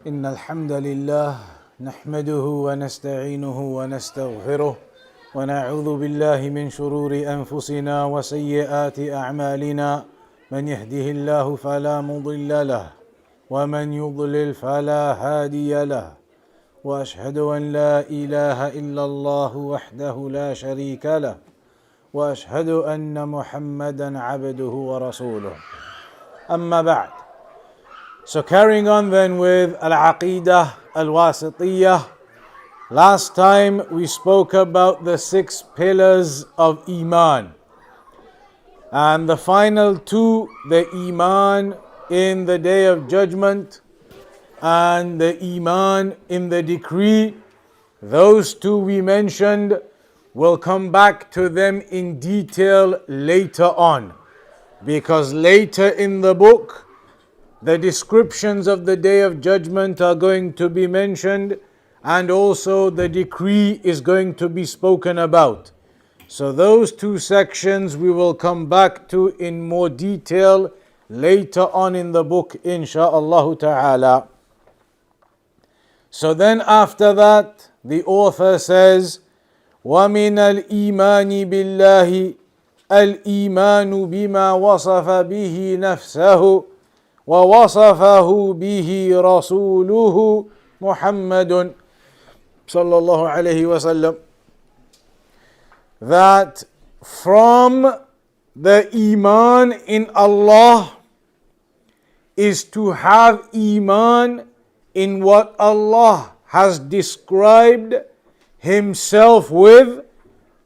إن الحمد لله نحمده ونستعينه ونستغفره ونعوذ بالله من شرور أنفسنا وسيئات أعمالنا من يهده الله فلا مضل له ومن يضلل فلا هادي له وأشهد أن لا إله إلا الله وحده لا شريك له وأشهد أن محمدا عبده ورسوله أما بعد. So carrying on then with Al-Aqidah Al Wasitiyyah. Last time we spoke about the 6 pillars of Iman. And the final 2, the Iman in the Day of Judgment and the Iman in the decree. Those 2 we mentioned. We'll come back to them in detail later on. Because later in the book, the descriptions of the Day of Judgment are going to be mentioned, and also the decree is going to be spoken about. So those 2 sections we will come back to in more detail later on in the book, insha'Allah ta'ala. So then after that, the author says, وَمِنَ الْإِيمَانِ بِاللَّهِ الْإِيمَانُ بِمَا وَصَفَ بِهِ نَفْسَهُ ووصفه به رسوله محمد صلى الله عليه وسلم. That from the Iman in Allah is to have Iman in what Allah has described Himself with,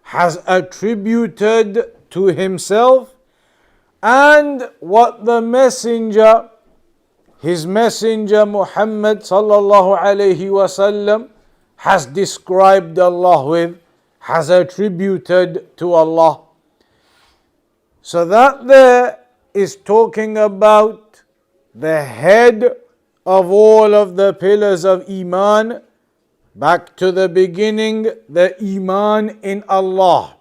has attributed to Himself, and what the Messenger, His Messenger Muhammad sallallahu alayhi wasallam, has described Allah with, has attributed to Allah. So that there is talking about the head of all of the pillars of Iman. Back to the beginning, the Iman in Allah.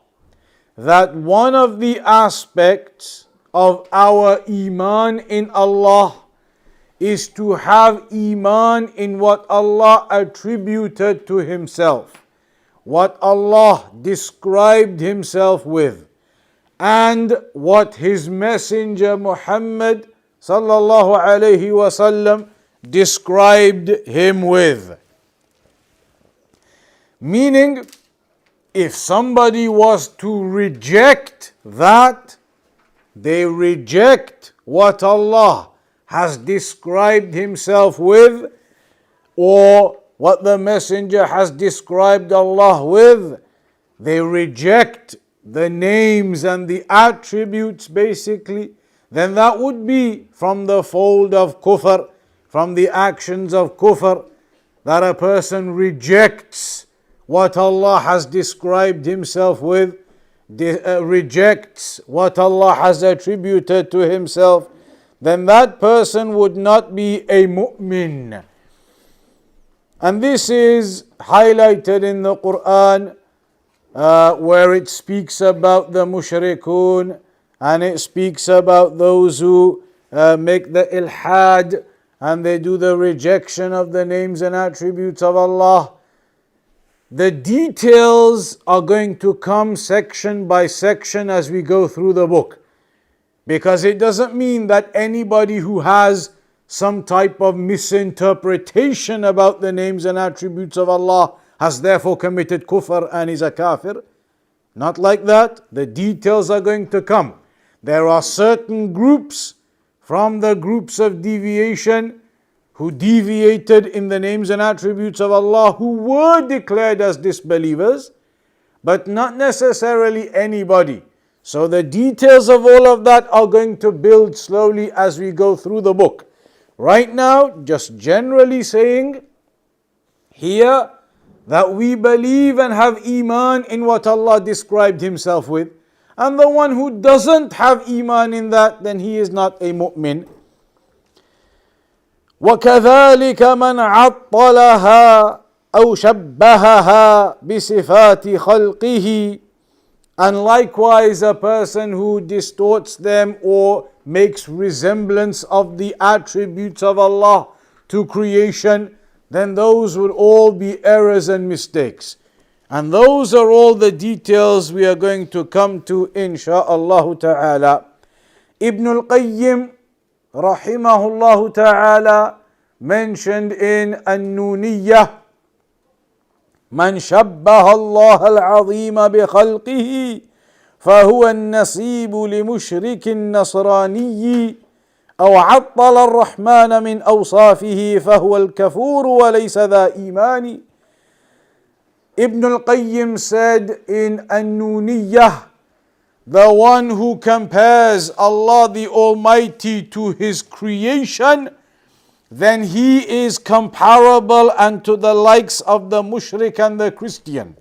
That one of the aspects of our Iman in Allah is to have Iman in what Allah attributed to Himself, what Allah described Himself with, and what His Messenger Muhammad sallallahu alayhi wasallam described Him with. Meaning, if somebody was to reject that, they reject what Allah has described Himself with, or what the Messenger has described Allah with. They reject the names and the attributes basically. Then that would be from the fold of kufr, from the actions of kufr, that a person rejects what Allah has described Himself with, rejects what Allah has attributed to Himself. Then that person would not be a mu'min. And this is highlighted in the Quran, where it speaks about the mushrikun, and it speaks about those who make the ilhad, and they do the rejection of the names and attributes of Allah. The details are going to come section by section as we go through the book. Because it doesn't mean that anybody who has some type of misinterpretation about the names and attributes of Allah has therefore committed kufr and is a kafir. Not like that. The details are going to come. There are certain groups from the groups of deviation who deviated in the names and attributes of Allah, who were declared as disbelievers, but not necessarily anybody. So the details of all of that are going to build slowly as we go through the book. Right now, just generally saying here that we believe and have Iman in what Allah described Himself with. And the one who doesn't have Iman in that, then he is not a mu'min. وَكَذَلِكَ مَنْ عَطَّلَهَا أَوْ شَبَّهَهَا بِصِفَاتِ خَلْقِهِ. And likewise a person who distorts them or makes resemblance of the attributes of Allah to creation, then those would all be errors and mistakes. And those are all the details we are going to come to insha'Allah ta'ala. Ibn al-Qayyim rahimahullah ta'ala mentioned in An-Nuniyah, من شبه الله العظيم بخلقه فهو النسيب لمشرك نصراني أو عطل الرحمن من أوصافه فهو الكفور وليس ذا إيمان. Ibn al-Qayyim said in An-Nuniyah, the one who compares Allah the Almighty to His creation, then he is comparable unto the likes of the mushrik and the Christian.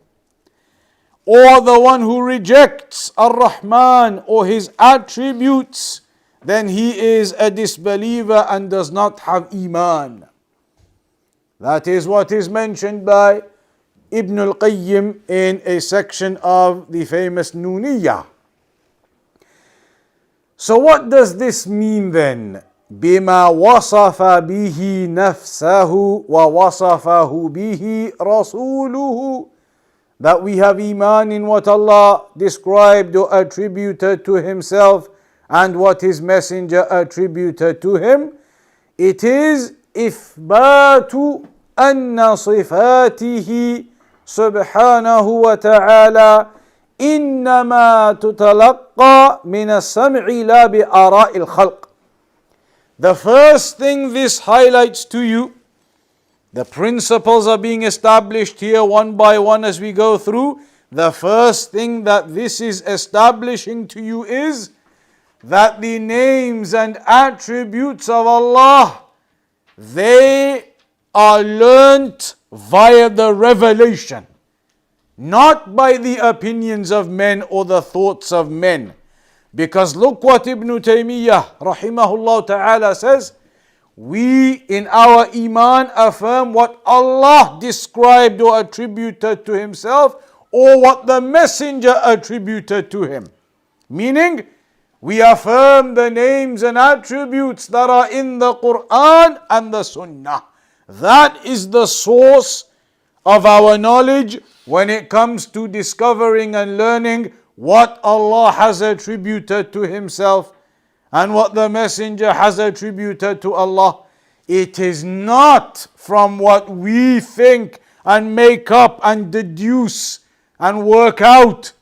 Or the one who rejects Ar-Rahman or His attributes, then he is a disbeliever and does not have Iman. That is what is mentioned by Ibn al-Qayyim in a section of the famous Nuniyah. So what does this mean then? بما وصف به نفسه ووصفه به رسوله, that we have Iman in what Allah described or attributed to Himself and what His Messenger attributed to Him. It is إثبات أن صفاته سبحانه وتعالى إنما تتلقى من السمع لا بآراء الخلق. The first thing this highlights to you, the principles are being established here one by one as we go through. The first thing that this is establishing to you is that the names and attributes of Allah, they are learnt via the revelation, not by the opinions of men or the thoughts of men. Because look what Ibn Taymiyyah rahimahullah ta'ala says, we in our Iman affirm what Allah described or attributed to Himself or what the Messenger attributed to Him. Meaning, we affirm the names and attributes that are in the Quran and the Sunnah. That is the source of our knowledge when it comes to discovering and learning what Allah has attributed to Himself and what the Messenger has attributed to Allah. It is not from what we think and make up and deduce and work out.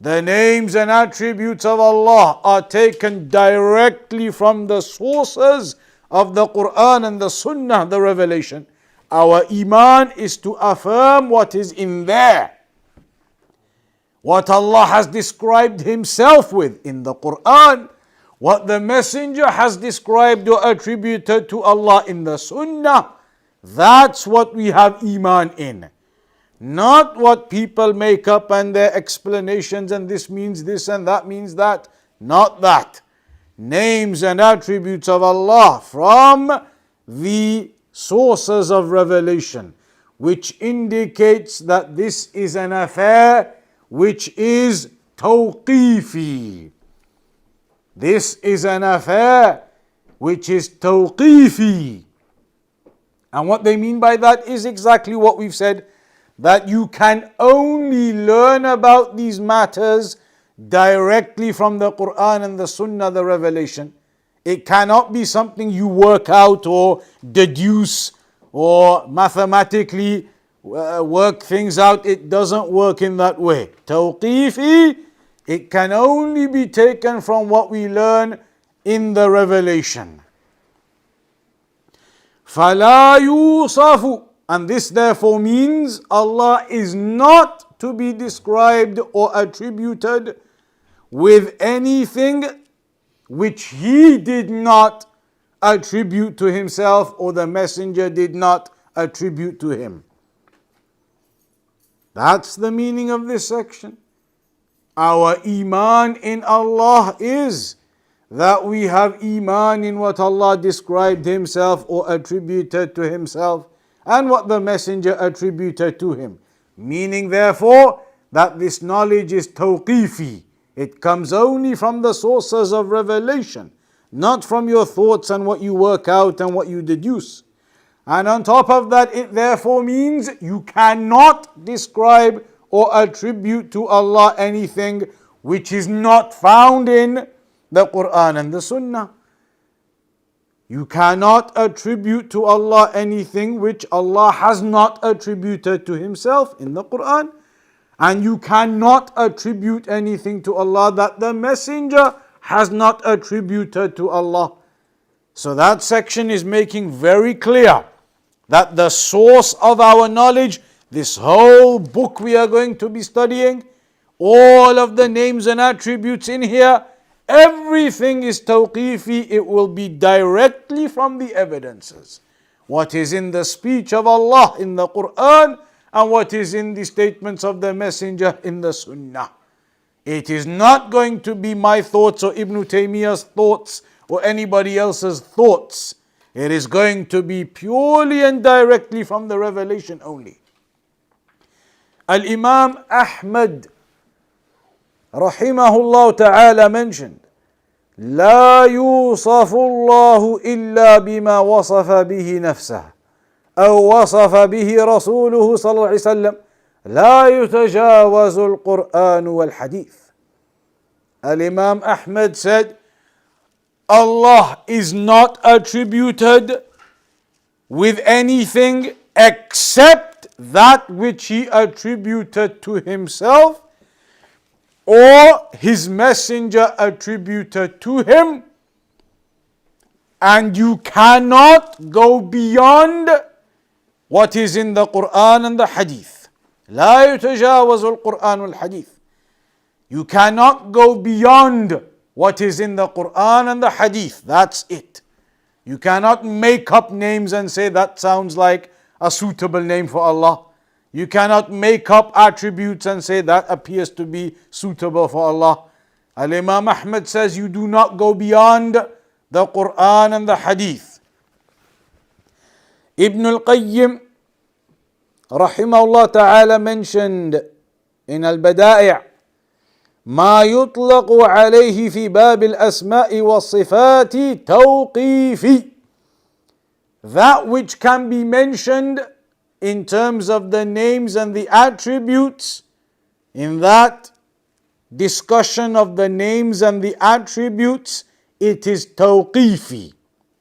The names and attributes of Allah are taken directly from the sources of the Quran and the Sunnah, the revelation. Our Iman is to affirm what is in there, what Allah has described Himself with in the Quran, what the Messenger has described or attributed to Allah in the Sunnah. That's what we have Iman in. Not what people make up and their explanations and this means this and that means that. Not that. Names and attributes of Allah from the sources of revelation, which indicates that this is an affair which is tawqifi. This is an affair which is tawqifi. And what they mean by that is exactly what we've said, that you can only learn about these matters directly from the Quran and the Sunnah, the revelation. It cannot be something you work out or deduce or mathematically work things out. It doesn't work in that way. Tawqifi, it can only be taken from what we learn in the revelation. فَلَا يُوصَفُ, and this therefore means Allah is not to be described or attributed with anything which He did not attribute to Himself or the Messenger did not attribute to Him. That's the meaning of this section. Our Iman in Allah is that we have Iman in what Allah described Himself or attributed to Himself and what the Messenger attributed to Him. Meaning therefore that this knowledge is tawqifi. It comes only from the sources of revelation, not from your thoughts and what you work out and what you deduce. And on top of that, it therefore means you cannot describe or attribute to Allah anything which is not found in the Quran and the Sunnah. You cannot attribute to Allah anything which Allah has not attributed to Himself in the Quran. And you cannot attribute anything to Allah that the Messenger has not attributed to Allah. So that section is making very clear that the source of our knowledge, this whole book we are going to be studying, all of the names and attributes in here, everything is tawqifi. It will be directly from the evidences. What is in the speech of Allah in the Quran and what is in the statements of the Messenger in the Sunnah. It is not going to be my thoughts or Ibn Taymiyyah's thoughts or anybody else's thoughts. It is going to be purely and directly from the revelation only. Al-Imam Ahmad rahimahullah ta'ala mentioned, لا يوصف الله إلا بما وصف به نفسه أو وصف به رسوله صلى الله عليه وسلم لا يتجاوز القرآن والحديث. Al-Imam Ahmad said, Allah is not attributed with anything except that which He attributed to Himself or His Messenger attributed to Him, and you cannot go beyond what is in the Quran and the Hadith. لا يتجاوز القرآن والحديث. You cannot go beyond what is in the Quran and the Hadith. That's it. You cannot make up names and say that sounds like a suitable name for Allah. You cannot make up attributes and say that appears to be suitable for Allah. Al-Imam Ahmad says you do not go beyond the Quran and the Hadith. Ibn al-Qayyim rahimahullah ta'ala mentioned in Al-Bada'i' ما يطلق عليه في باب الأسماء والصفات توقيفي. That which can be mentioned in terms of the names and the attributes, in that discussion of the names and the attributes, it is tawqifi.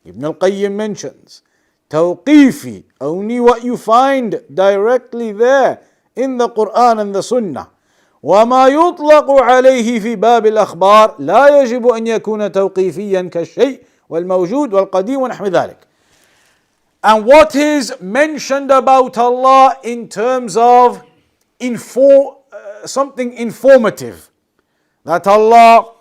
Ibn al-Qayyim mentions tawqifi, only what you find directly there in the Quran and the Sunnah. وما يطلق عليه في باب الأخبار لا يجب أن يكون توقيفيا كالشيء والموجود والقديم ونحو ذلك. And what is mentioned about Allah in terms of something informative, that Allah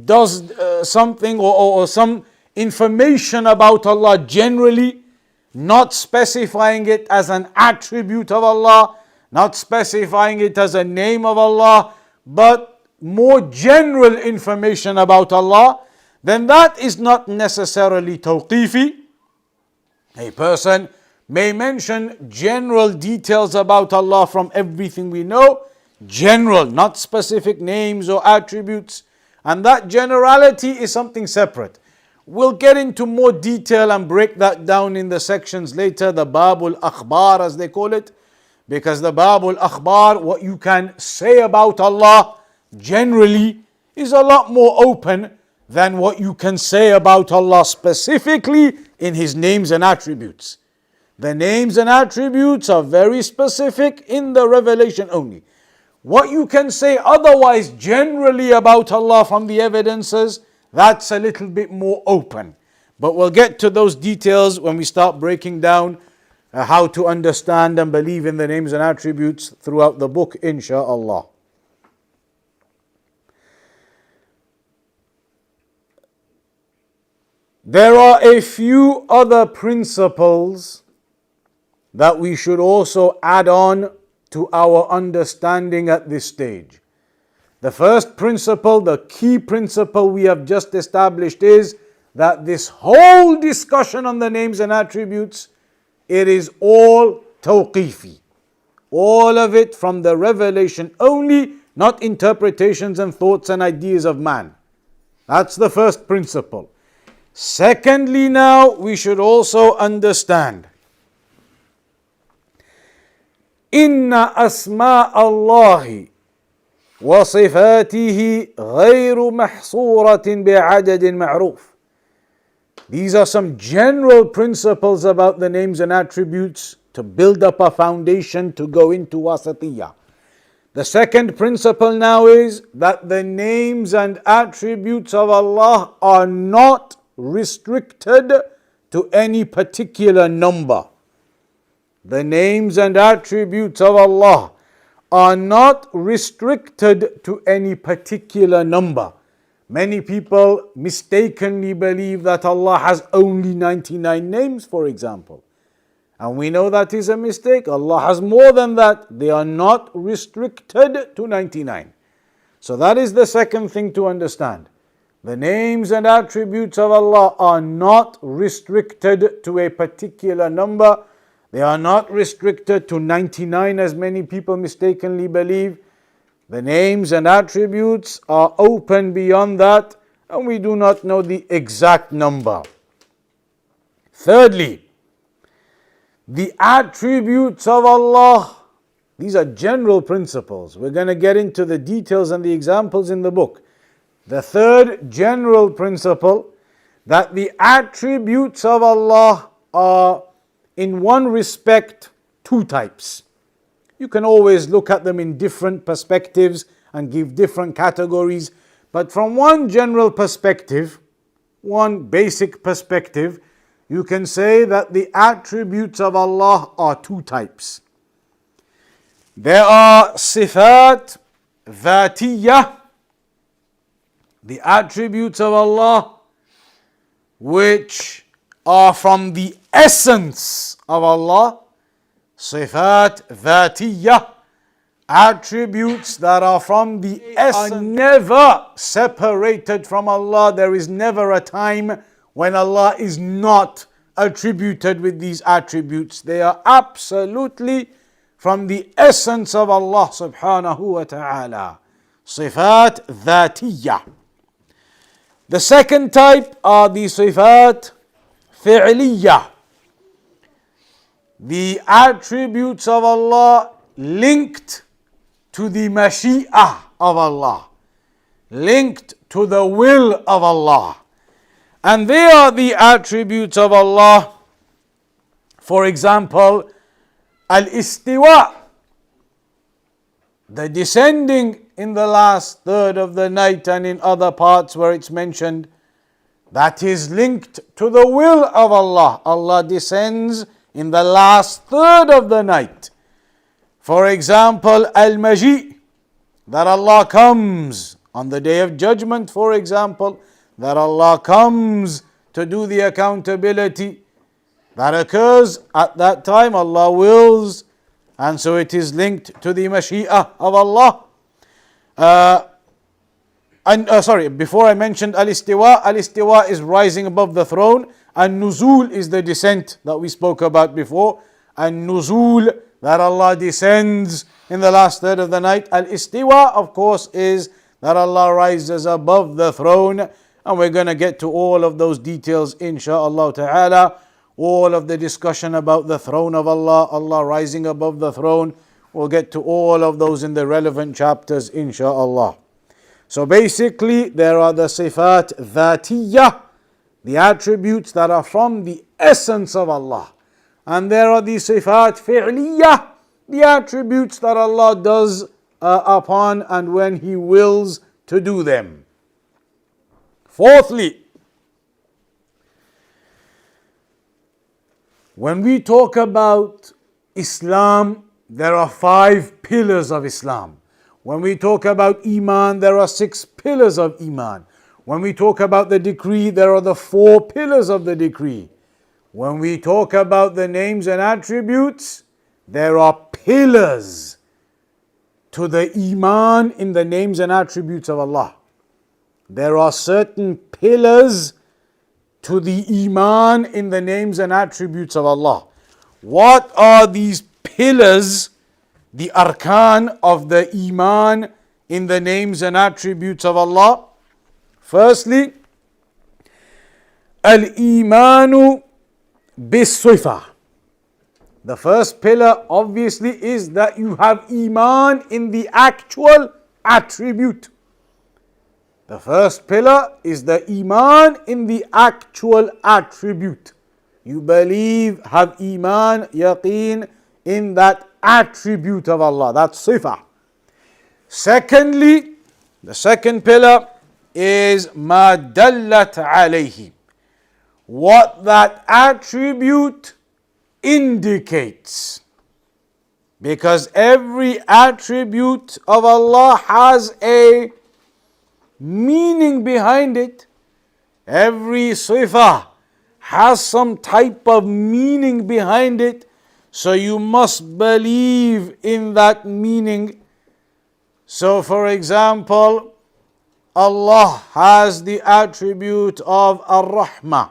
does something or some information about Allah generally, not specifying it as an attribute of Allah, not specifying it as a name of Allah, but more general information about Allah, then that is not necessarily tawqifi. A person may mention general details about Allah from everything we know, general, not specific names or attributes, and that generality is something separate. We'll get into more detail and break that down in the sections later, the Babul Akhbar as they call it, because the Babul Akhbar, what you can say about Allah generally, is a lot more open than what you can say about Allah specifically in His names and attributes. The names and attributes are very specific in the revelation only. What you can say otherwise generally about Allah from the evidences, that's a little bit more open. But we'll get to those details when we start breaking down how to understand and believe in the names and attributes throughout the book, insha'Allah. There are a few other principles that we should also add on to our understanding at this stage. The first principle, the key principle we have just established, is that this whole discussion on the names and attributes, it is all tawqifi. All of it from the revelation only, not interpretations and thoughts and ideas of man. That's the first principle. Secondly, now we should also understand Inna asma Allahi wa sifatihi ghayru mahsuratin bi'adadin ma'ruf. These are some general principles about the names and attributes to build up a foundation to go into wasatiyyah. The second principle now is that the names and attributes of Allah are not restricted to any particular number. The names and attributes of Allah are not restricted to any particular number. Many people mistakenly believe that Allah has only 99 names, for example. And we know that is a mistake. Allah has more than that. They are not restricted to 99. So that is the second thing to understand. The names and attributes of Allah are not restricted to a particular number. They are not restricted to 99 as many people mistakenly believe. The names and attributes are open beyond that, and we do not know the exact number. Thirdly, the attributes of Allah, these are general principles. We're going to get into the details and the examples in the book. The third general principle, that the attributes of Allah are in one respect two types. You can always look at them in different perspectives and give different categories, but from one general perspective, one basic perspective, you can say that the attributes of Allah are two types. There are sifat dhatiyah, the attributes of Allah which are from the essence of Allah. Sifat dhatiyah, attributes that are from the essence, are never separated from Allah. There is never a time when Allah is not attributed with these attributes. They are absolutely from the essence of Allah subhanahu wa ta'ala. Sifat dhatiyah. The second type are the sifat fi'liyah, the attributes of Allah linked to the mashi'ah of Allah, linked to the will of Allah. And they are the attributes of Allah. For example, al-istiwa, the descending in the last third of the night and in other parts where it's mentioned, that is linked to the will of Allah. Allah descends in the last third of the night. For example, al-maji, that Allah comes on the day of judgment, for example, that Allah comes to do the accountability. That occurs at that time, Allah wills, and so it is linked to the mashi'ah of Allah. Before I mentioned al-istiwa is rising above the throne, and nuzul is the descent that we spoke about before, and nuzul, that Allah descends in the last third of the night. Al-istiwa, of course, is that Allah rises above the throne, and we're going to get to all of those details insha'Allah ta'ala. All of the discussion about the throne of Allah, Allah rising above the throne, we'll get to all of those in the relevant chapters insha'Allah. So basically, there are the sifat dhatiyah, the attributes that are from the essence of Allah. And there are the sifat fi'liyah, the attributes that Allah does upon and when He wills to do them. Fourthly, when we talk about Islam, there are 5 pillars of Islam. When we talk about Iman, there are 6 pillars of Iman. When we talk about the decree, there are the 4 pillars of the decree. When we talk about the names and attributes, there are pillars to the Iman in the names and attributes of Allah. There are certain pillars to the Iman in the names and attributes of Allah. What are these pillars, the arkan of the Iman in the names and attributes of Allah? Firstly, Al-Imanu bis-Sifah. The first pillar obviously is that you have Iman in the actual attribute. The first pillar is the Iman in the actual attribute. You believe, have Iman, yaqeen in that attribute of Allah, that's Sifah. Secondly, the second pillar is ma dallat alayhi, what that attribute indicates. Because every attribute of Allah has a meaning behind it. Every sifah has some type of meaning behind it. So you must believe in that meaning. So for example, Allah has the attribute of Ar-Rahmah,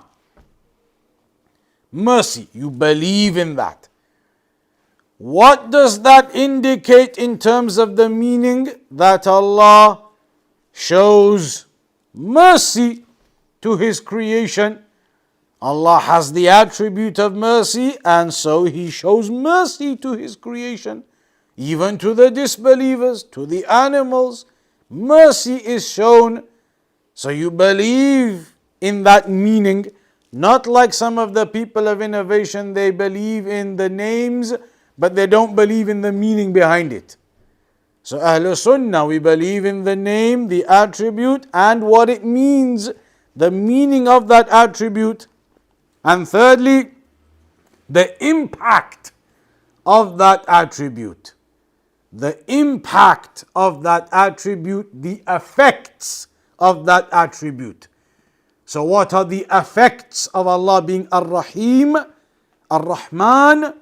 mercy. You believe in that. What does that indicate in terms of the meaning? That Allah shows mercy to His creation. Allah has the attribute of mercy, and so He shows mercy to His creation. Even to the disbelievers, to the animals, mercy is shown. So you believe in that meaning. Not like some of the people of innovation, they believe in the names, but they don't believe in the meaning behind it. So Ahlul Sunnah, we believe in the name, the attribute, and what it means, the meaning of that attribute. And thirdly, the impact of that attribute. The impact of that attribute, the effects of that attribute. So what are the effects of Allah being Ar-Rahim, Ar-Rahman?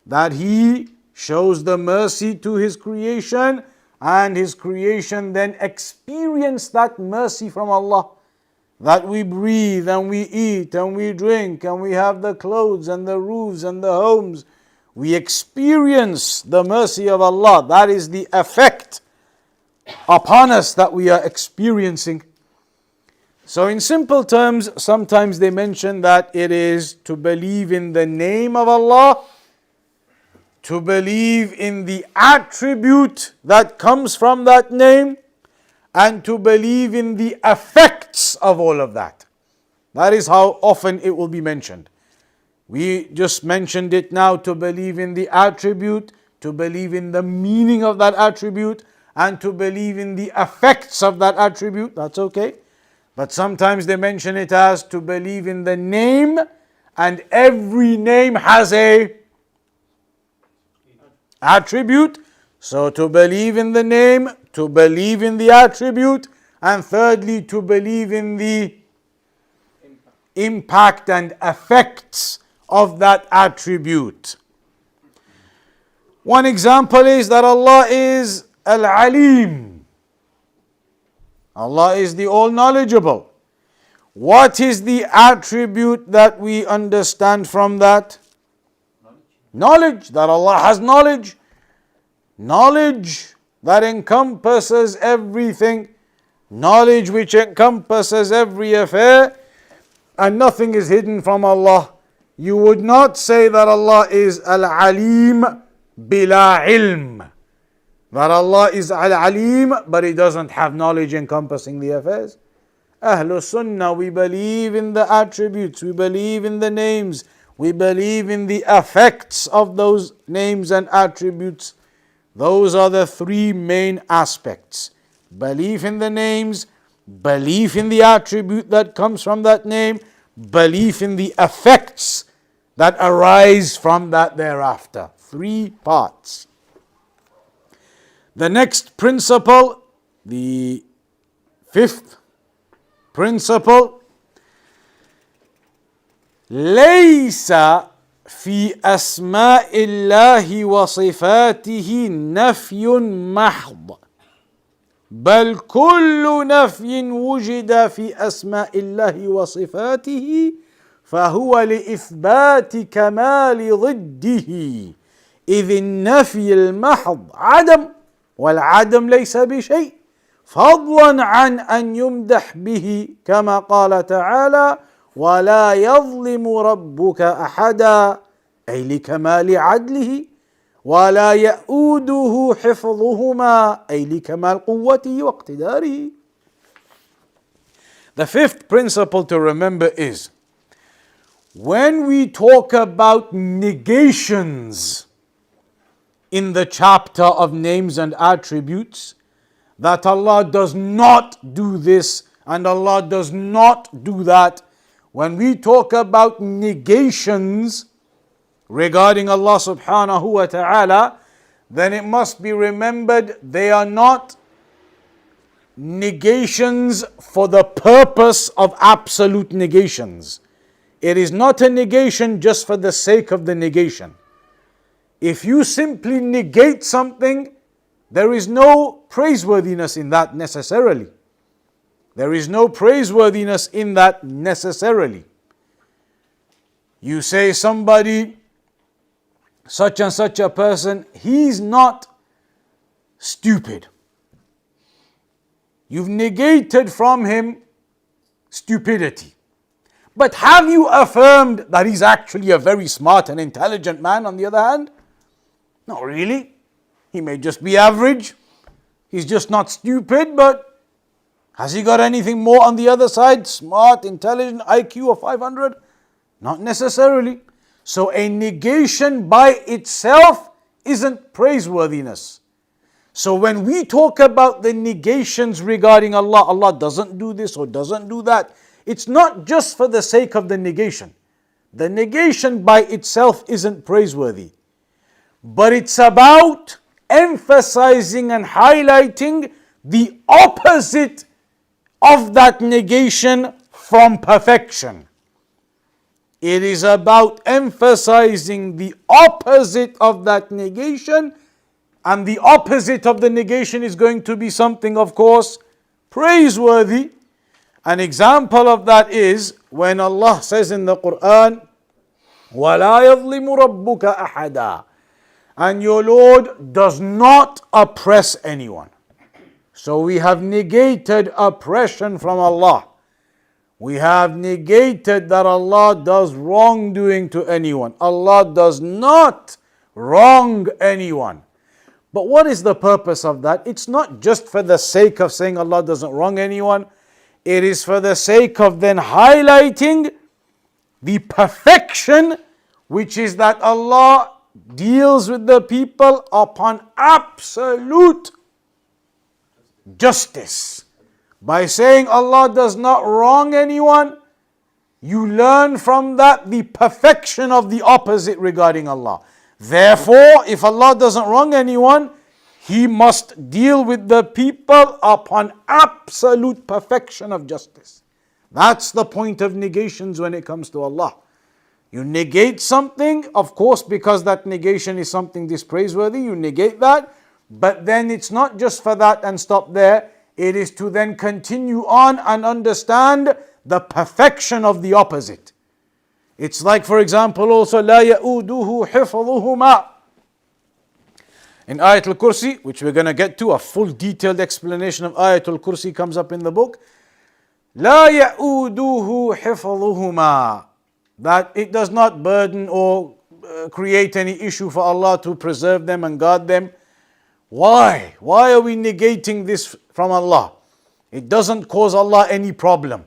That He shows the mercy to His creation, and His creation then experience that mercy from Allah. That we breathe and we eat and we drink and we have the clothes and the roofs and the homes. We experience the mercy of Allah. That is the effect upon us that we are experiencing. So in simple terms, sometimes they mention that it is to believe in the name of Allah, to believe in the attribute that comes from that name, and to believe in the effects of all of that. That is how often it will be mentioned. We just mentioned it now, to believe in the attribute, to believe in the meaning of that attribute, and to believe in the effects of that attribute. That's okay. But sometimes they mention it as to believe in the name, and every name has a attribute. So to believe in the name, to believe in the attribute, and thirdly to believe in the impact and effects of that attribute. One example is that Allah is Al-Alim. Allah is the all-knowledgeable. What is the attribute that we understand from that? Knowledge. That Allah has knowledge. Knowledge that encompasses everything. Knowledge which encompasses every affair, and nothing is hidden from Allah. You would not say that Allah is Al-Alim bila ilm. That Allah is Al-Alim, but He doesn't have knowledge encompassing the affairs. Ahlul Sunnah, we believe in the attributes, we believe in the names, we believe in the effects of those names and attributes. Those are the three main aspects. Belief in the names, belief in the attribute that comes from that name, belief in the effects that arise from that thereafter. Three parts. The next principle, the fifth principle, ليس في أسماء الله وصفاته نفي محض بل كل نفي وجد في أسماء الله وصفاته فهو لإثبات كمال ضده إذ النفي المحض عدم والعدم ليس بشيء فضلا عن أن يمدح به كما قال تعالى وَلَا يَظْلِمُ رَبُّكَ أَحَدًا أي لكمال عدله ولا يؤوده حفظهما أي لكمال قوته واقتداره. The fifth principle to remember is when we talk about negations in the chapter of names and attributes, that Allah does not do this and Allah does not do that. When we talk about negations regarding Allah subhanahu wa ta'ala, then it must be remembered they are not negations for the purpose of absolute negations. It is not a negation just for the sake of the negation. If you simply negate something, there is no praiseworthiness in that necessarily. There is no praiseworthiness in that necessarily. You say somebody, such and such a person, he's not stupid. You've negated from him stupidity. But have you affirmed that he's actually a very smart and intelligent man on the other hand? Not really. He may just be average. He's just not stupid, but has he got anything more on the other side? Smart, intelligent, IQ of 500? Not necessarily. So a negation by itself isn't praiseworthiness. So when we talk about the negations regarding Allah, Allah doesn't do this or doesn't do that, it's not just for the sake of the negation. The negation by itself isn't praiseworthy. But it's about emphasizing and highlighting the opposite of that negation from perfection. It is about emphasizing the opposite of that negation, and the opposite of the negation is going to be something, of course, praiseworthy. An example of that is when Allah says in the Quran, وَلَا يَظْلِمُ رَبُّكَ أَحَدًا, and your Lord does not oppress anyone. So we have negated oppression from Allah. We have negated that Allah does wrongdoing to anyone. Allah does not wrong anyone. But what is the purpose of that? It's not just for the sake of saying Allah doesn't wrong anyone. It is for the sake of then highlighting the perfection, which is that Allah deals with the people upon absolute justice. By saying Allah does not wrong anyone, you learn from that the perfection of the opposite regarding Allah. Therefore, if Allah doesn't wrong anyone, He must deal with the people upon absolute perfection of justice. That's the point of negations when it comes to Allah. You negate something, of course, because that negation is something dispraiseworthy, you negate that, but then it's not just for that and stop there. It is to then continue on and understand the perfection of the opposite. It's like, for example, also لا يؤوده حفظهما. In Ayatul Kursi, which we're going to get to, a full detailed explanation of Ayatul Kursi comes up in the book. لا يؤوده حفظهما, that it does not burden or create any issue for Allah to preserve them and guard them. Why? Why are we negating this from Allah? It doesn't cause Allah any problem.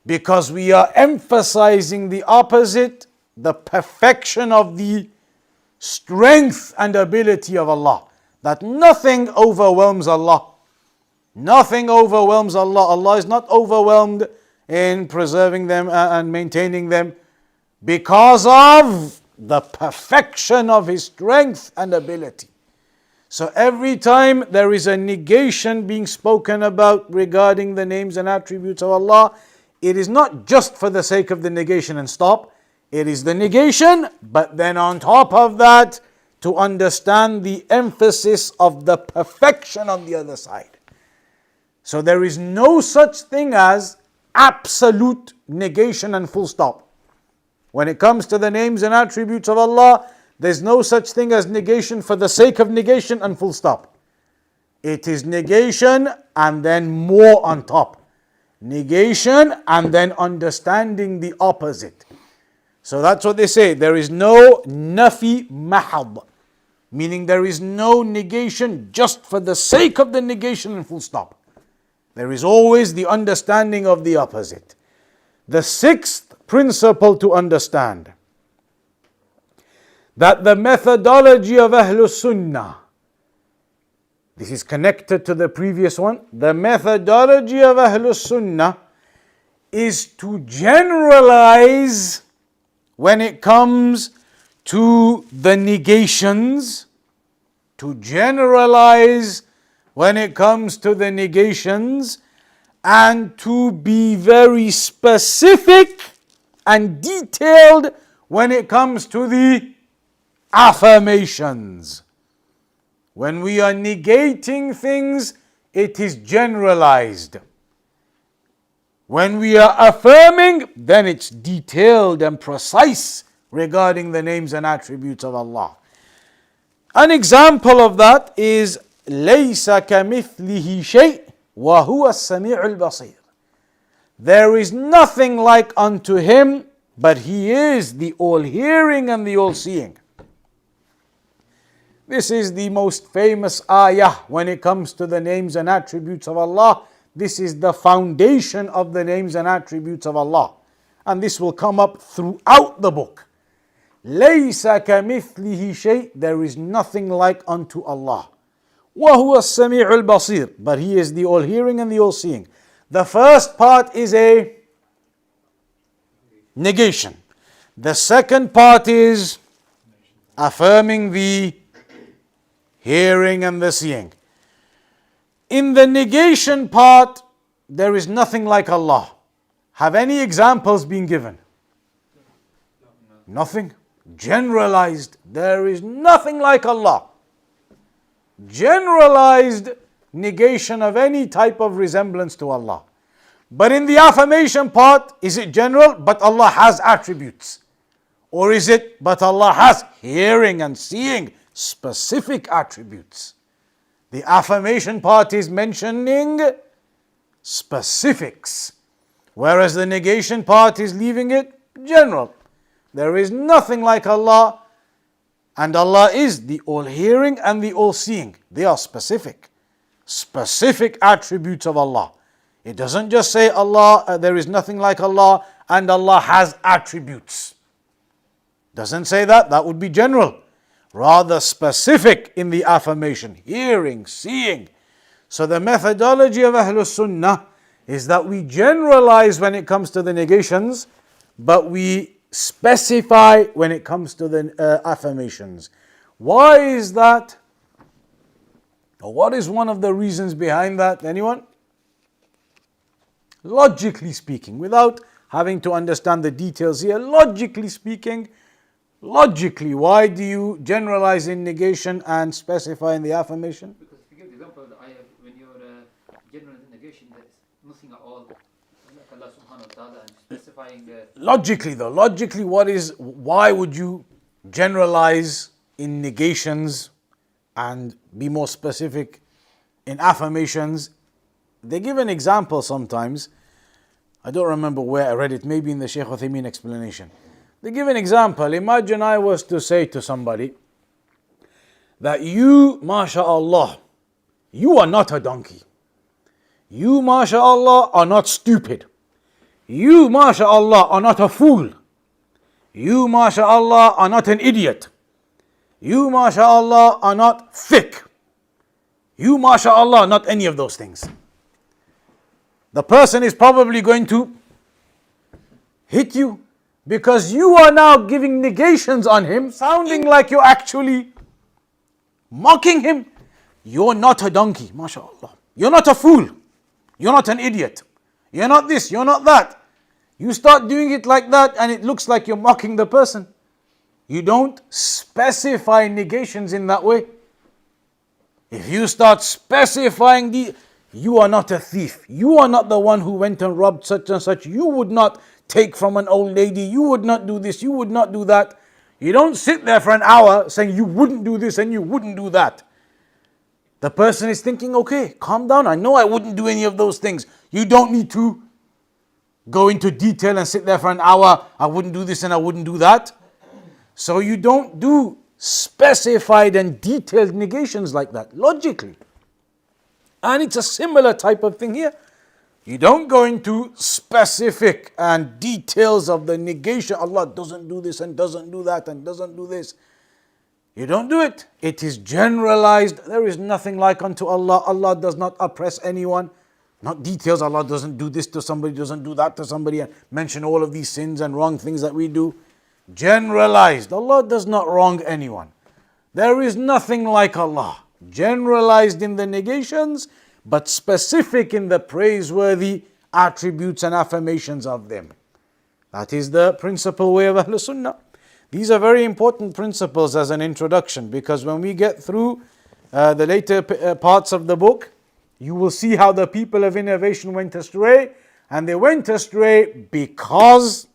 Because we are emphasizing the opposite, the perfection of the strength and ability of Allah. That nothing overwhelms Allah. Nothing overwhelms Allah. Allah is not overwhelmed in preserving them and maintaining them because of the perfection of His strength and ability. So every time there is a negation being spoken about regarding the names and attributes of Allah, it is not just for the sake of the negation and stop. It is the negation, but then on top of that, to understand the emphasis of the perfection on the other side. So there is no such thing as absolute negation and full stop. When it comes to the names and attributes of Allah, there's no such thing as negation for the sake of negation and full stop. It is negation and then more on top. negation and then understanding the opposite. So that's what they say. There is no nafi mahad, meaning there is no negation just for the sake of the negation and full stop. There is always the understanding of the opposite. The sixth principle to understand, that the methodology of Ahlus Sunnah, this is connected to the previous one, the methodology of Ahlus Sunnah is to generalize when it comes to the negations, to generalize when it comes to the negations, and to be very specific and detailed when it comes to the affirmations. When we are negating things, it is generalized. When we are affirming, then it's detailed and precise regarding the names and attributes of Allah. An example of that is لَيْسَ كَمِثْلِهِ شَيْءٍ وَهُوَ السَّمِيعُ الْبَصِيرُ. There is nothing like unto him, but he is the all-hearing and the all-seeing. This is the most famous ayah when it comes to the names and attributes of Allah. This is the foundation of the names and attributes of Allah. And this will come up throughout the book. لَيْسَ كَمِثْلِهِ شَيْءٍ. There is nothing like unto Allah. وَهُوَ السَّمِيعُ الْبَصِيرُ. But he is the all-hearing and the all-seeing. The first part is a negation. The second part is affirming the hearing and the seeing. In the negation part, there is nothing like Allah. Have any examples been given? Nothing. Generalized. There is nothing like Allah. Generalized negation of any type of resemblance to Allah. But in the affirmation part, is it general, but Allah has attributes? Or is it, but Allah has hearing and seeing, specific attributes? The affirmation part is mentioning specifics, whereas the negation part is leaving it general. There is nothing like Allah, and Allah is the all-hearing and the all-seeing. They are specific attributes of Allah. It doesn't just say Allah, there is nothing like Allah, and Allah has attributes. Doesn't say that, that would be general. Rather specific in the affirmation, hearing, seeing. So the methodology of Ahlus Sunnah is that we generalize when it comes to the negations, but we specify when it comes to the affirmations. Why is that? Or what is one of the reasons behind that? Anyone? Logically speaking, without having to understand the details here, logically speaking, why do you generalize in negation and specify in the affirmation? Because if you give the example of the ayah, when you're generalizing negation, there's nothing at all like Allah subhanahu wa ta'ala, and specifying Logically, why would you generalize in negations and be more specific in affirmations? They give an example sometimes. I don't remember where I read it, maybe in the Shaykh Uthaymeen explanation. They give an example. Imagine I was to say to somebody that you, mashallah, you are not a donkey. You, mashallah, are not stupid. You, mashallah, are not a fool. You, mashallah, are not an idiot. You, mashallah, are not thick. You, mashallah, are not any of those things. The person is probably going to hit you, because you are now giving negations on him, sounding like you're actually mocking him. You're not a donkey, mashallah. You're not a fool. You're not an idiot. You're not this, you're not that. You start doing it like that and it looks like you're mocking the person. You don't specify negations in that way. If you start specifying you are not a thief. You are not the one who went and robbed such and such. You would not take from an old lady. You would not do this. You would not do that. You don't sit there for an hour saying you wouldn't do this and you wouldn't do that. The person is thinking, okay, calm down. I know I wouldn't do any of those things. You don't need to go into detail and sit there for an hour. I wouldn't do this and I wouldn't do that. So you don't do specified and detailed negations like that, logically. And it's a similar type of thing here. You don't go into specific and details of the negation. Allah doesn't do this and doesn't do that and doesn't do this. You don't do it. It is generalized. There is nothing like unto Allah. Allah does not oppress anyone. Not details. Allah doesn't do this to somebody, doesn't do that to somebody, and mention all of these sins and wrong things that we do. Generalized. Allah does not wrong anyone. There is nothing like Allah. Generalized in the negations, but specific in the praiseworthy attributes and affirmations of them. That is the principal way of Ahlul Sunnah. These are very important principles as an introduction, because when we get through the later parts of the book, you will see how the people of innovation went astray, and they went astray because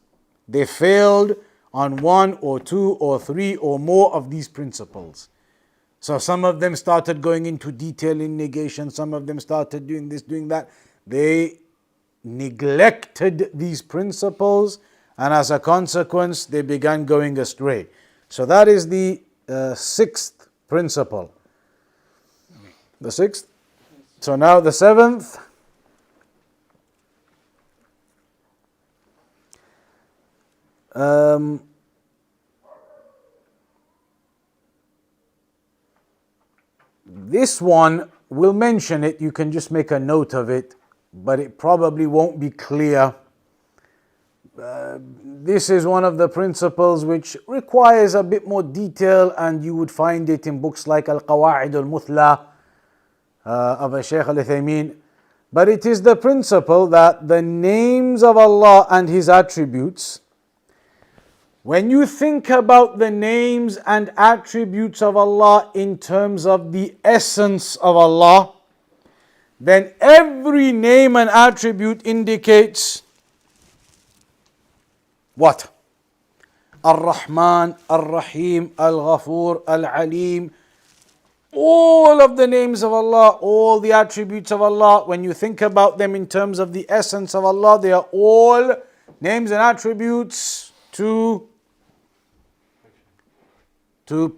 they failed on one or two or three or more of these principles. So some of them started going into detail in negation, some of them started doing this, doing that. They neglected these principles, and as a consequence, they began going astray. So that is the sixth principle. The sixth. So now the seventh. This one, we'll mention it, you can just make a note of it, but it probably won't be clear. This is one of the principles which requires a bit more detail, and you would find it in books like Al-Qawa'id Al-Muthla of Shaykh Al-Uthaymeen. But it is the principle that the names of Allah and His attributes, when you think about the names and attributes of Allah in terms of the essence of Allah, then every name and attribute indicates what? Ar-Rahman, Ar-Rahim, Al-Ghafur, Al-Alim. All of the names of Allah, all the attributes of Allah, when you think about them in terms of the essence of Allah, they are all names and attributes to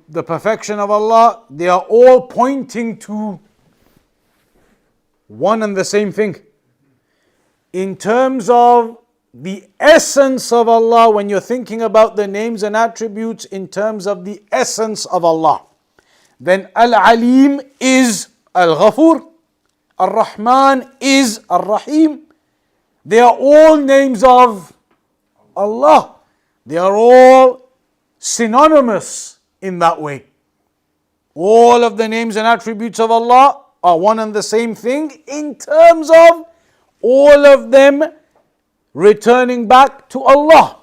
the perfection of Allah. They are all pointing to one and the same thing. In terms of the essence of Allah, when you're thinking about the names and attributes in terms of the essence of Allah, then Al-Alim is Al-Ghafur, Ar-Rahman is Ar-Rahim. They are all names of Allah. They are all synonymous in that way. All of the names and attributes of Allah are one and the same thing in terms of all of them returning back to Allah.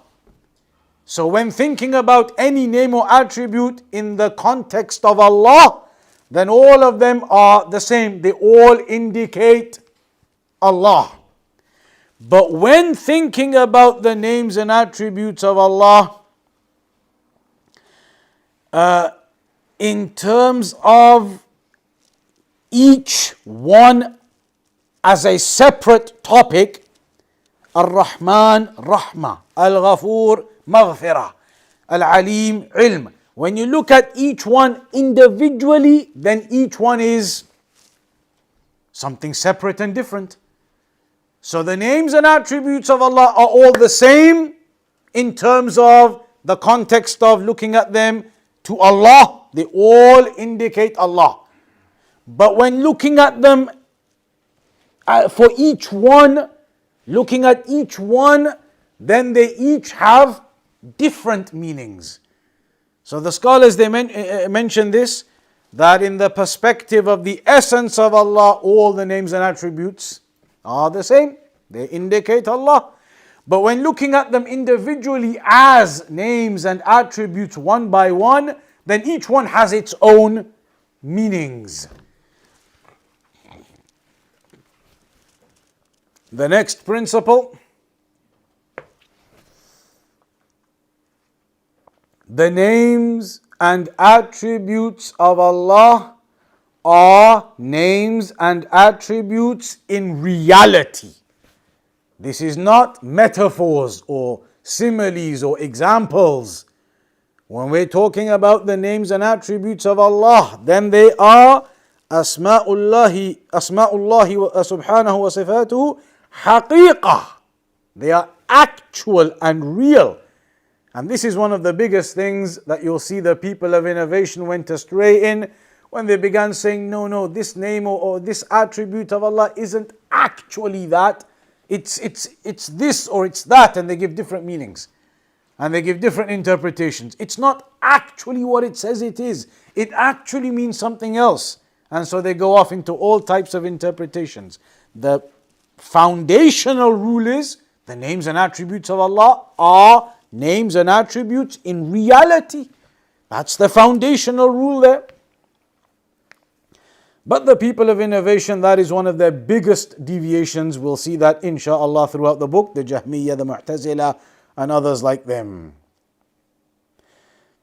So when thinking about any name or attribute in the context of Allah, then all of them are the same. They all indicate Allah. But when thinking about the names and attributes of Allah, in terms of each one as a separate topic, Ar-Rahman, Rahmah, Al-Ghafur, Maghfirah, Al-Alim, Ilm. When you look at each one individually, then each one is something separate and different. So the names and attributes of Allah are all the same in terms of the context of looking at them to Allah. They all indicate Allah. But when looking at them for each one, looking at each one, then they each have different meanings. So the scholars, they mention this, that in the perspective of the essence of Allah, all the names and attributes are the same. They indicate Allah. But when looking at them individually as names and attributes one by one, then each one has its own meanings. The next principle, the names and attributes of Allah are names and attributes in reality. This is not metaphors or similes or examples. When we're talking about the names and attributes of Allah, then they are Asma'ullahi subhanahu wa sifatuhu haqiqah. They are actual and real. And this is one of the biggest things that you'll see the people of innovation went astray in when they began saying, no, this name or this attribute of Allah isn't actually that. It's this or it's that, and they give different meanings. And they give different interpretations. It's not actually what it says it is. It actually means something else. And so they go off into all types of interpretations. The foundational rule is the names and attributes of Allah are names and attributes in reality. That's the foundational rule there. But the people of innovation, that is one of their biggest deviations. We'll see that inshaAllah throughout the book, the Jahmiyyah, the Mu'tazila, and others like them.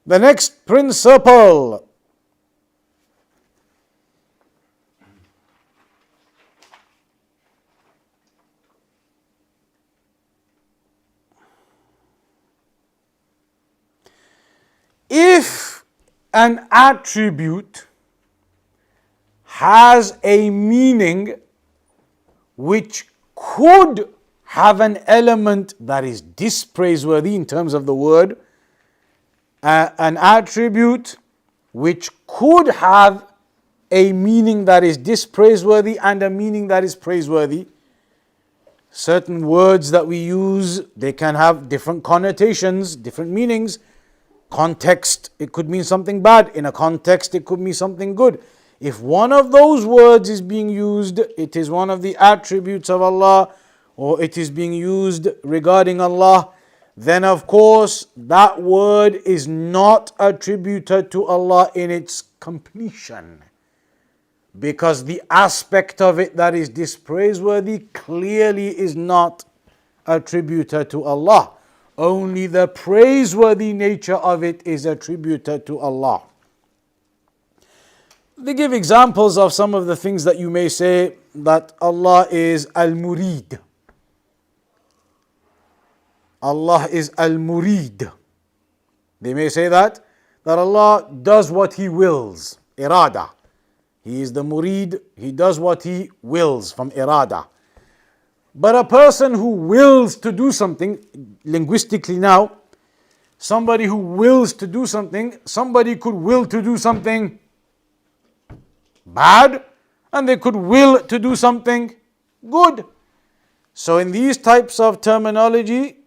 The next principle. If an attribute has a meaning which could have an element that is dispraiseworthy in terms of the word, an attribute which could have a meaning that is dispraiseworthy and a meaning that is praiseworthy. Certain words that we use, they can have different connotations, different meanings. Context, it could mean something bad. In a context, it could mean something good. If one of those words is being used, it is one of the attributes of Allah, or it is being used regarding Allah, then of course that word is not attributed to Allah in its completion. Because the aspect of it that is dispraiseworthy clearly is not attributed to Allah. Only the praiseworthy nature of it is attributed to Allah. They give examples of some of the things that you may say, that Allah is Al-Murid. Allah is Al-Murid. They may say that Allah does what He wills, irada. He is the Murid, He does what He wills from irada. But a person who wills to do something, linguistically now, somebody who wills to do something, somebody could will to do something bad, and they could will to do something good. So in these types of terminology,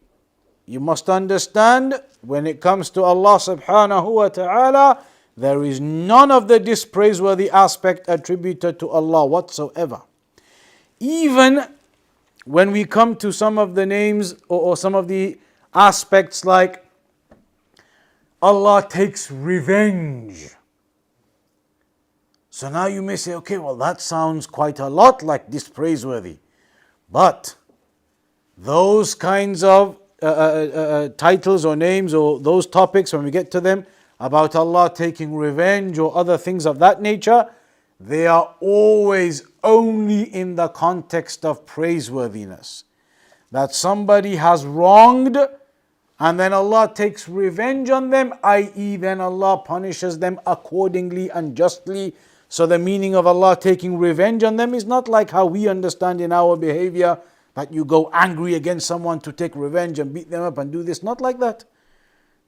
you must understand, when it comes to Allah subhanahu wa ta'ala, there is none of the dispraiseworthy aspect attributed to Allah whatsoever. Even when we come to some of the names or some of the aspects like Allah takes revenge. So now you may say, okay, well that sounds quite a lot like dispraiseworthy. But those kinds of titles or names or those topics, when we get to them, about Allah taking revenge or other things of that nature, they are always only in the context of praiseworthiness. That somebody has wronged and then Allah takes revenge on them, i.e. then Allah punishes them accordingly and justly. So the meaning of Allah taking revenge on them is not like how we understand in our behavior, that you go angry against someone to take revenge and beat them up and do this. Not like that.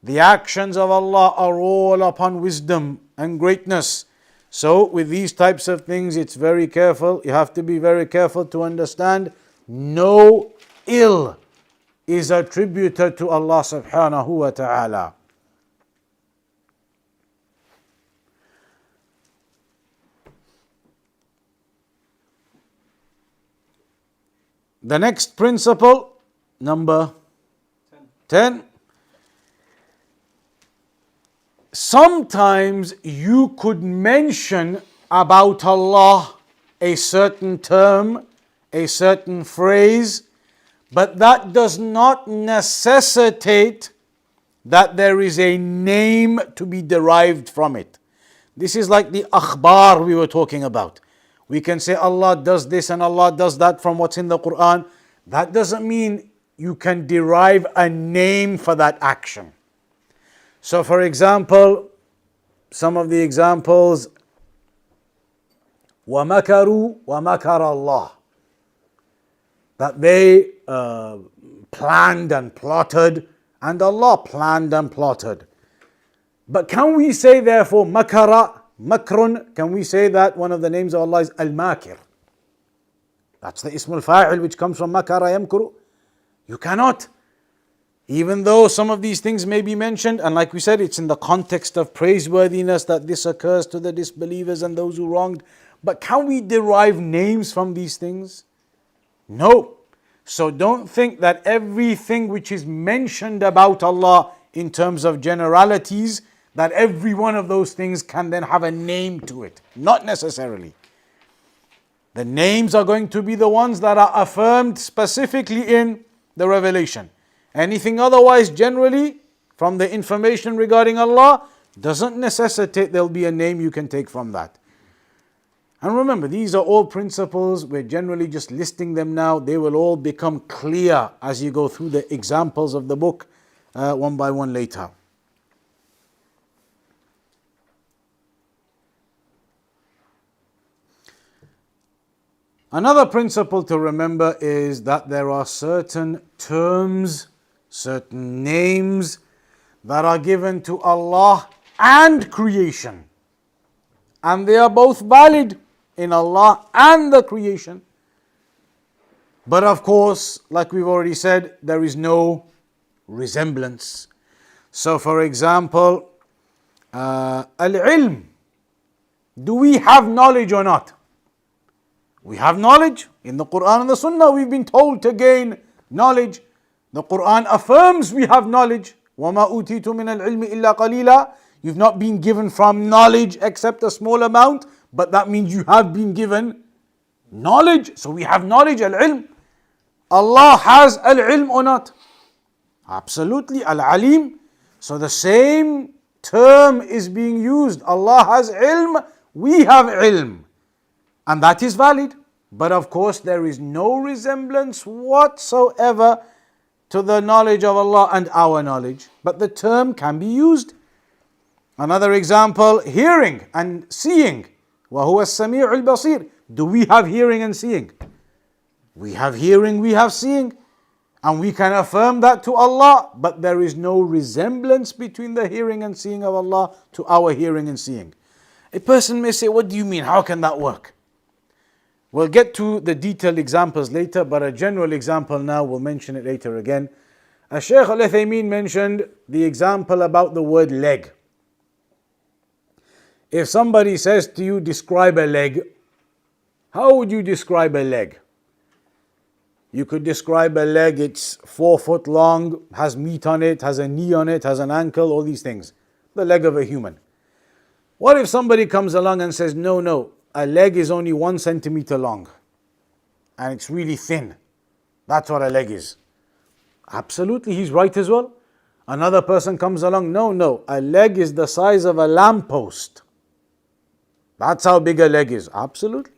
The actions of Allah are all upon wisdom and greatness. So with these types of things, it's very careful. You have to be very careful to understand no ill is attributed to Allah subhanahu wa ta'ala. The next principle, number 10. Sometimes you could mention about Allah a certain term, a certain phrase, but that does not necessitate that there is a name to be derived from it. This is like the akhbar we were talking about. We can say Allah does this and Allah does that from what's in the Quran, that doesn't mean you can derive a name for that action. So for example, some of the examples, وَمَكَرُوا وَمَكَرَ اللَّهُ, that they planned and plotted, and Allah planned and plotted. But can we say therefore makara, makrun, can we say that one of the names of Allah is al-makir? That's the ism al-fa'il which comes from makara yamkuru. You cannot. Even though some of these things may be mentioned, and like we said, it's in the context of praiseworthiness that this occurs to the disbelievers and those who wronged. But can we derive names from these things? No. So don't think that everything which is mentioned about Allah in terms of generalities, that every one of those things can then have a name to it. Not necessarily. The names are going to be the ones that are affirmed specifically in the revelation. Anything otherwise, generally, from the information regarding Allah, doesn't necessitate there'll be a name you can take from that. And remember, these are all principles. We're generally just listing them now. They will all become clear as you go through the examples of the book one by one later. Another principle to remember is that there are certain terms, certain names that are given to Allah and creation. And they are both valid in Allah and the creation. But of course, like we've already said, there is no resemblance. So for example, al-ilm. Do we have knowledge or not? We have knowledge. In the Quran and the Sunnah, we've been told to gain knowledge. The Quran affirms we have knowledge. وَمَا أُوتِيتُ مِنَ الْعِلْمِ إِلَّا قَلِيلًا. You've not been given from knowledge except a small amount, but that means you have been given knowledge. So we have knowledge, al-ilm. Allah has al-ilm or not? Absolutely, al-alim. So the same term is being used. Allah has ilm, we have ilm. And that is valid. But of course, there is no resemblance whatsoever to the knowledge of Allah and our knowledge. But the term can be used. Another example, hearing and seeing. وَهُوَ السَّمِيعُ الْبَصِيرُ. Do we have hearing and seeing? We have hearing, we have seeing. And we can affirm that to Allah. But there is no resemblance between the hearing and seeing of Allah to our hearing and seeing. A person may say, what do you mean? How can that work? We'll get to the detailed examples later, but a general example now, we'll mention it later again. Shaykh Al-Uthaymeen mentioned the example about the word leg. If somebody says to you, describe a leg, how would you describe a leg? You could describe a leg, it's 4 foot long, has meat on it, has a knee on it, has an ankle, all these things. The leg of a human. What if somebody comes along and says, no, a leg is only 1 centimeter long and it's really thin. That's what a leg is. Absolutely, he's right as well. Another person comes along, no, a leg is the size of a lamppost. That's how big a leg is. Absolutely.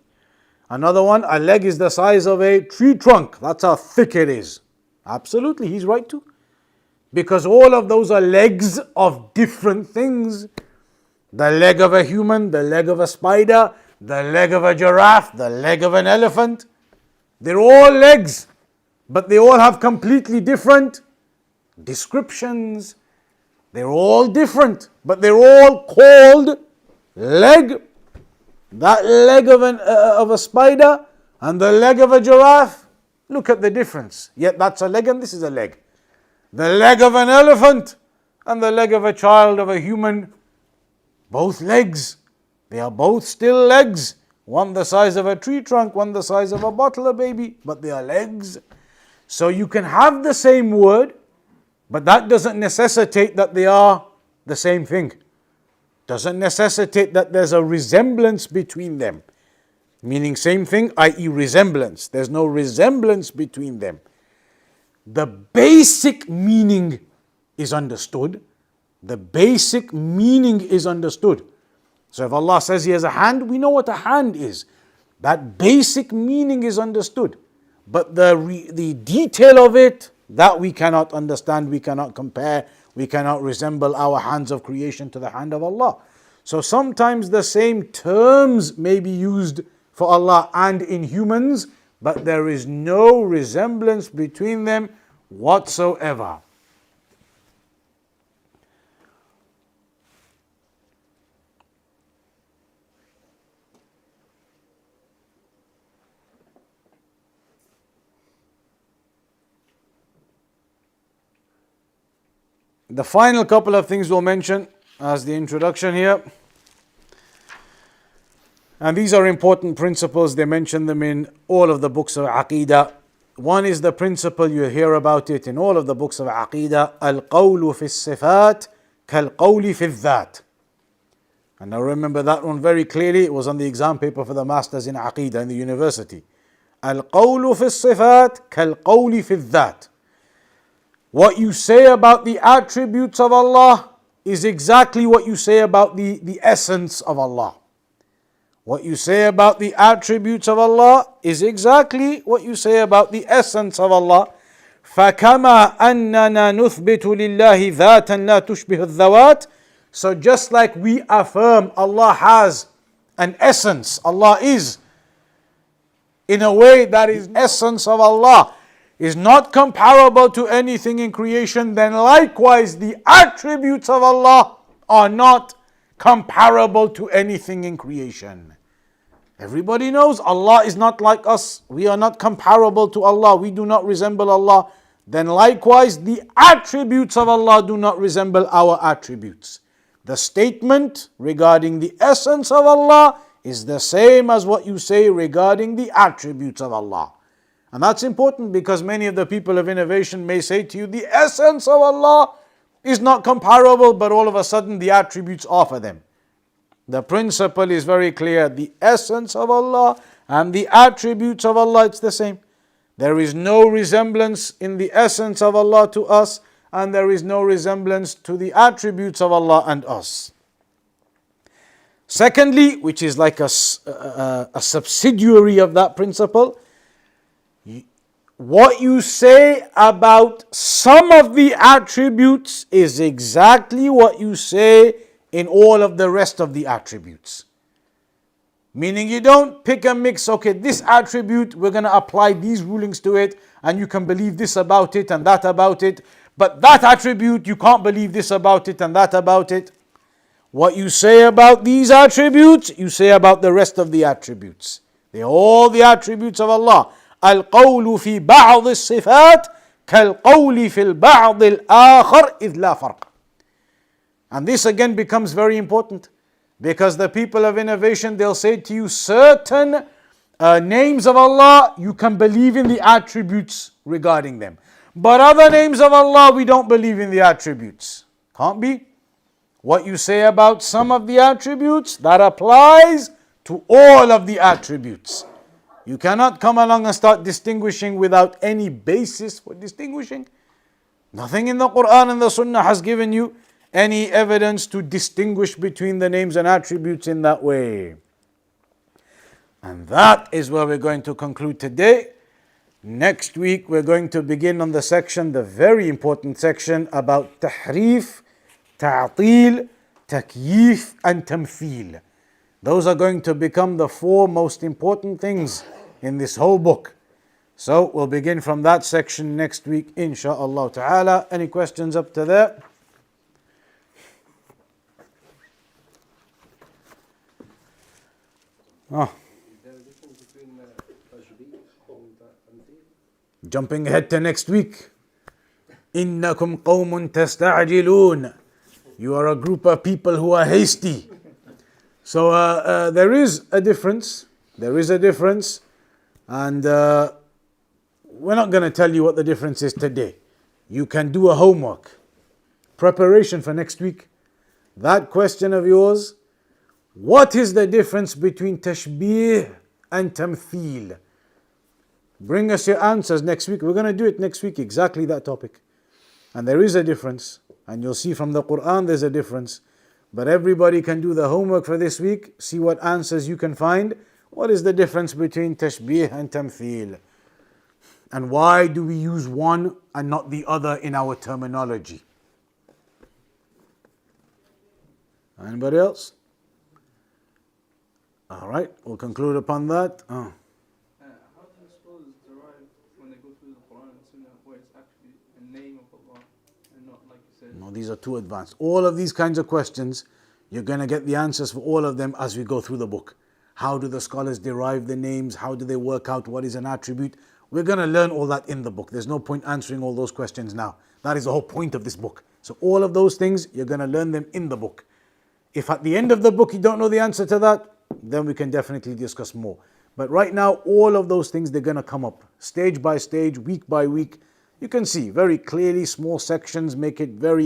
Another one, a leg is the size of a tree trunk. That's how thick it is. Absolutely, he's right too. Because all of those are legs of different things. The leg of a human, the leg of a spider, the leg of a giraffe, the leg of an elephant. They're all legs, but they all have completely different descriptions. They're all different, but they're all called leg. That leg of a spider and the leg of a giraffe, look at the difference. Yet that's a leg and this is a leg. The leg of an elephant and the leg of a child, of a human, both legs. They are both still legs. One the size of a tree trunk, one the size of a bottle of baby, but they are legs. So you can have the same word, but that doesn't necessitate that they are the same thing. Doesn't necessitate that there's a resemblance between them. Meaning same thing, i.e. resemblance. There's no resemblance between them. The basic meaning is understood. The basic meaning is understood. So if Allah says He has a hand, we know what a hand is. That basic meaning is understood. But the detail of it, that we cannot understand, we cannot compare, we cannot resemble our hands of creation to the hand of Allah. So sometimes the same terms may be used for Allah and in humans, but there is no resemblance between them whatsoever. The final couple of things we'll mention as the introduction here, and these are important principles. They mention them in all of the books of Aqidah. One is the principle, you hear about it in all of the books of Aqidah, Al-Qawlu fi Sifat Kal-Qawli fi Dhat. And I remember that one very clearly. It was on the exam paper for the masters in Aqidah in the university. Al-Qawlu fi Sifat Kal-Qawli fi Dhat. What you say about the attributes of Allah is exactly what you say about the essence of Allah. What you say about the attributes of Allah is exactly what you say about the essence of Allah. فَكَمَا أَنَّنَا نُثْبِتُ لِلَّهِ ذَاتًا لَا تُشْبِهُ الذَّوَاتِ. So just like we affirm Allah has an essence, Allah is in a way that is essence of Allah, is not comparable to anything in creation, then likewise the attributes of Allah are not comparable to anything in creation. Everybody knows Allah is not like us. We are not comparable to Allah. We do not resemble Allah. Then likewise the attributes of Allah do not resemble our attributes. The statement regarding the essence of Allah is the same as what you say regarding the attributes of Allah. And that's important because many of the people of innovation may say to you, the essence of Allah is not comparable, but all of a sudden the attributes are for them. The principle is very clear. The essence of Allah and the attributes of Allah, it's the same. There is no resemblance in the essence of Allah to us, and there is no resemblance to the attributes of Allah and us. Secondly, which is like a subsidiary of that principle, what you say about some of the attributes is exactly what you say in all of the rest of the attributes. Meaning you don't pick and mix, okay, this attribute, we're going to apply these rulings to it, and you can believe this about it and that about it, but that attribute, you can't believe this about it and that about it. What you say about these attributes, you say about the rest of the attributes. They're all the attributes of Allah. القول في بعض الصفات كالقول في البعض الآخر إذ لا فرق. And this again becomes very important because the people of innovation, they'll say to you certain names of Allah, you can believe in the attributes regarding them. But other names of Allah, we don't believe in the attributes. Can't be. What you say about some of the attributes, that applies to all of the attributes. You cannot come along and start distinguishing without any basis for distinguishing. Nothing in the Quran and the Sunnah has given you any evidence to distinguish between the names and attributes in that way. And that is where we're going to conclude today. Next week we're going to begin on the section, the very important section about tahrif, ta'til, takyif and tamthil. Those are going to become the four most important things in this whole book. So we'll begin from that section next week, insha'Allah ta'ala. Any questions up to there? Is there a difference between tashbih and tamthil? Jumping ahead to next week. إِنَّكُمْ قَوْمٌ تَسْتَعْجِلُونَ. You are a group of people who are hasty. So there is a difference. There is a difference. And we're not going to tell you what the difference is today. You can do a homework. Preparation for next week. That question of yours, what is the difference between tashbih and tamthil? Bring us your answers next week. We're going to do it next week, exactly that topic. And there is a difference. And you'll see from the Quran there's a difference. But everybody can do the homework for this week. See what answers you can find. What is the difference between tashbih and tamthil? And why do we use one and not the other in our terminology? Anybody else? All right, we'll conclude upon that. How do the scholars derive when they go through the Quran and Sunnah where it's actually a name of Allah and not like you said? No, these are too advanced. All of these kinds of questions, you're going to get the answers for all of them as we go through the book. How do the scholars derive the names? How do they work out what is an attribute? We're going to learn all that in the book. There's no point answering all those questions now. That is the whole point of this book. So all of those things, you're going to learn them in the book. If at the end of the book you don't know the answer to that, then we can definitely discuss more. But right now, all of those things, they're going to come up stage by stage, week by week. You can see very clearly, small sections make it very